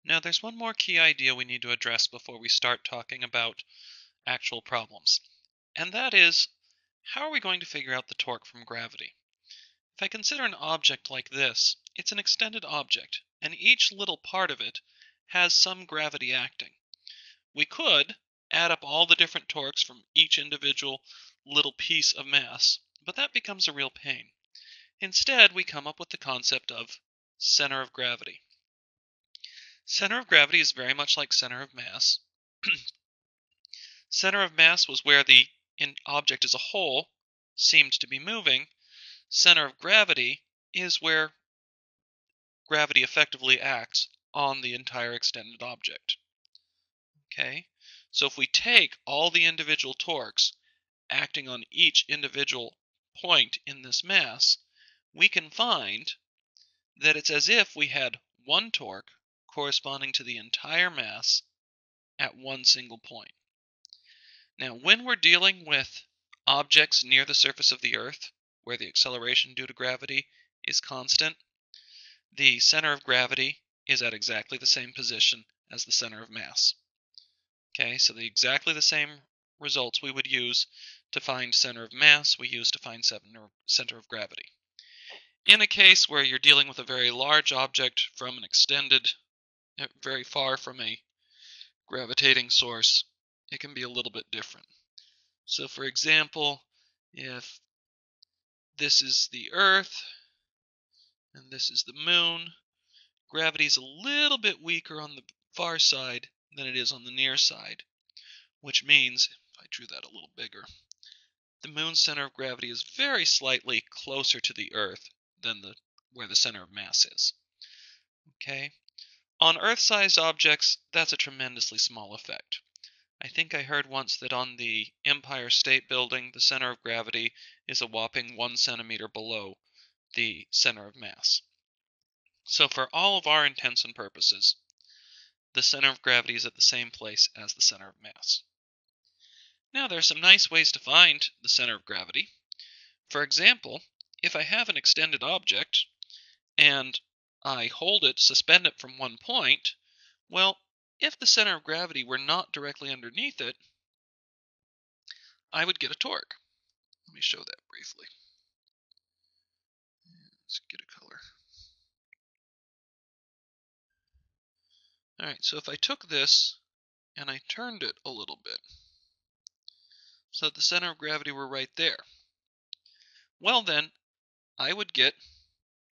Now, there's one more key idea we need to address before we start talking about actual problems, and that is, how are we going to figure out the torque from gravity? If I consider an object like this, it's an extended object, and each little part of it has some gravity acting. We could add up all the different torques from each individual little piece of mass, but that becomes a real pain. Instead, we come up with the concept of center of gravity. Center of gravity is very much like center of mass. Center of mass was where the object as a whole seemed to be moving. Center of gravity is where gravity effectively acts on the entire extended object. Okay? So if we take all the individual torques acting on each individual point in this mass, we can find that it's as if we had one torque corresponding to the entire mass at one single point. Now, when we're dealing with objects near the surface of the Earth, where the acceleration due to gravity is constant, the center of gravity is at exactly the same position as the center of mass. Okay, so exactly the same results we would use to find center of mass, we use to find center of gravity. In a case where you're dealing with a very large object from an extended, very far from a gravitating source, it can be a little bit different. So for example, if this is the Earth and this is the Moon, gravity is a little bit weaker on the far side than it is on the near side, which means, if I drew that a little bigger, the Moon's center of gravity is very slightly closer to the Earth than where the center of mass is. Okay? On Earth-sized objects, that's a tremendously small effect. I think I heard once that on the Empire State Building, the center of gravity is a whopping 1 centimeter below the center of mass. So for all of our intents and purposes, the center of gravity is at the same place as the center of mass. Now there are some nice ways to find the center of gravity. For example, if I have an extended object and I hold it, suspend it from one point, well, if the center of gravity were not directly underneath it, I would get a torque. Let me show that briefly. Let's get a color. Alright, so if I took this and I turned it a little bit so that the center of gravity were right there, well then, I would get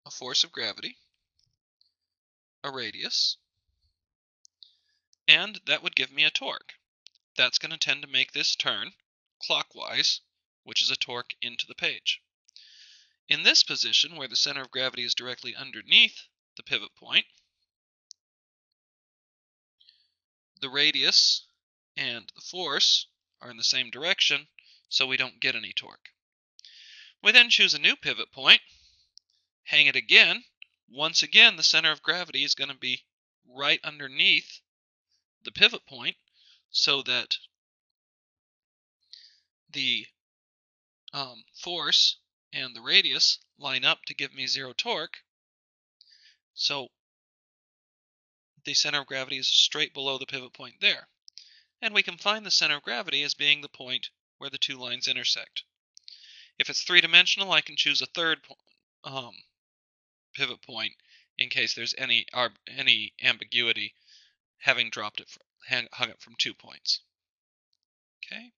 a force of gravity, a radius, and that would give me a torque. That's going to tend to make this turn clockwise, which is a torque into the page. In this position, where the center of gravity is directly underneath the pivot point, the radius and the force are in the same direction, so we don't get any torque. We then choose a new pivot point, hang it again. Once again, the center of gravity is going to be right underneath the pivot point, so that the force and the radius line up to give me zero torque. So the center of gravity is straight below the pivot point there. And we can find the center of gravity as being the point where the two lines intersect. If it's three-dimensional, I can choose a third pivot point in case there's any ambiguity, having dropped it, hung it from 2 points. Okay,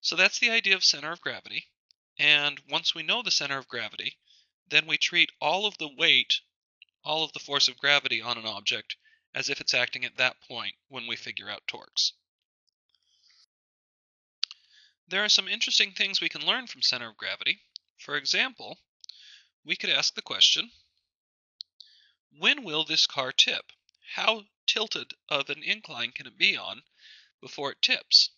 so that's the idea of center of gravity. And once we know the center of gravity, then we treat all of the weight, all of the force of gravity on an object as if it's acting at that point when we figure out torques. There are some interesting things we can learn from center of gravity. For example, we could ask the question, when will this car tip? How tilted of an incline can it be on before it tips?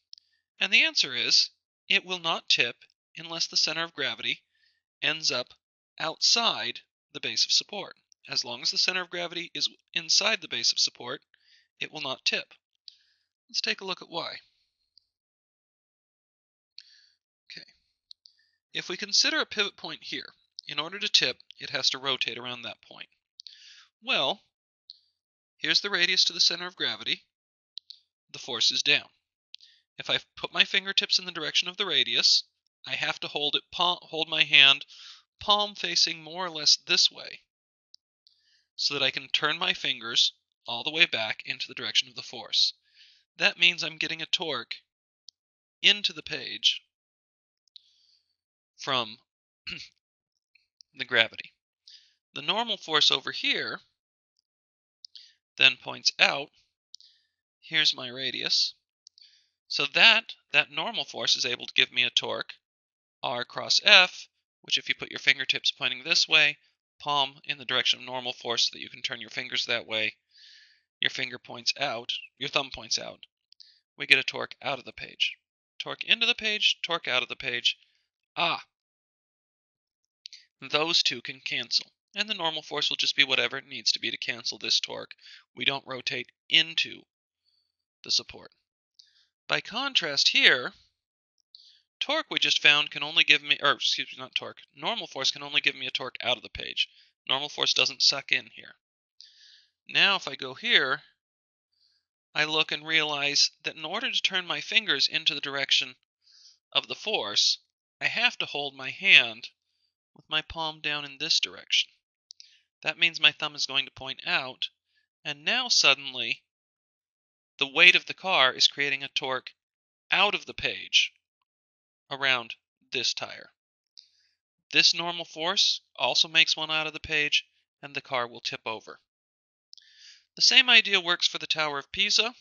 And the answer is, it will not tip unless the center of gravity ends up outside the base of support. As long as the center of gravity is inside the base of support, it will not tip. Let's take a look at why. Okay. If we consider a pivot point here, in order to tip, it has to rotate around that point. Well, Here's the radius to the center of gravity. The force is down. If I put my fingertips in the direction of the radius, I have to hold my hand palm facing more or less this way so that I can turn my fingers all the way back into the direction of the force. That means I'm getting a torque into the page from the gravity. The normal force over here then points out. Here's my radius. So that normal force is able to give me a torque, R cross F, which if you put your fingertips pointing this way, palm in the direction of normal force so that you can turn your fingers that way, your finger points out, your thumb points out, we get a torque out of the page. Torque into the page, torque out of the page. Those two can cancel. And the normal force will just be whatever it needs to be to cancel this torque. We don't rotate into the support. By contrast here, torque we just found can only give me, or excuse me, not torque, normal force can only give me a torque out of the page. Normal force doesn't suck in here. Now if I go here, I look and realize that in order to turn my fingers into the direction of the force, I have to hold my hand with my palm down in this direction. That means my thumb is going to point out, and now suddenly the weight of the car is creating a torque out of the page around this tire. This normal force also makes one out of the page, and the car will tip over. The same idea works for the Tower of Pisa.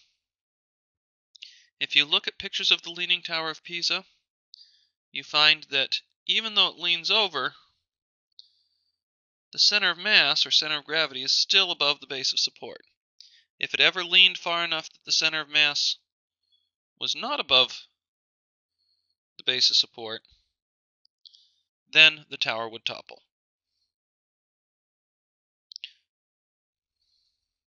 If you look at pictures of the Leaning Tower of Pisa, you find that even though it leans over, the center of mass, or center of gravity, is still above the base of support. If it ever leaned far enough that the center of mass was not above the base of support, then the tower would topple.